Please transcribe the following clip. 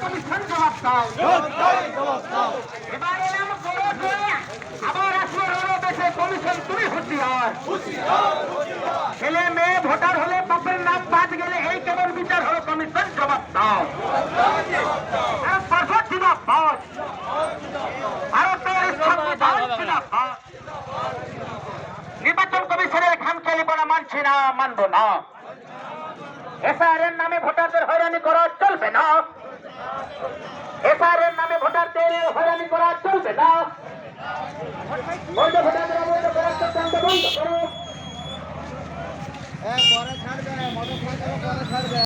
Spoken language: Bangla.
কমিশন জবাব দাও। এবার এলাম করে আবার আসলে হলো দেশে কমিশন তুমি হুঁশিয়ার। ছেলে মেয়ে ভোটার হলে বাপের নাম বাদ গেলে এই কেমন বিচার হলো কমিশন জবাব দাও। নির্বাচন কমিশনের খামখেয়ালিপনা মানছি না, মানব না। এসআইআর নামে ভোটারদের হয়রানি করা চলবে না। এসআইআর নামে ভোটারদের হয়রানি করা চলবে না। বৈধ ভোটারদের অবৈধ করার চক্রান্ত বন্ধ করো।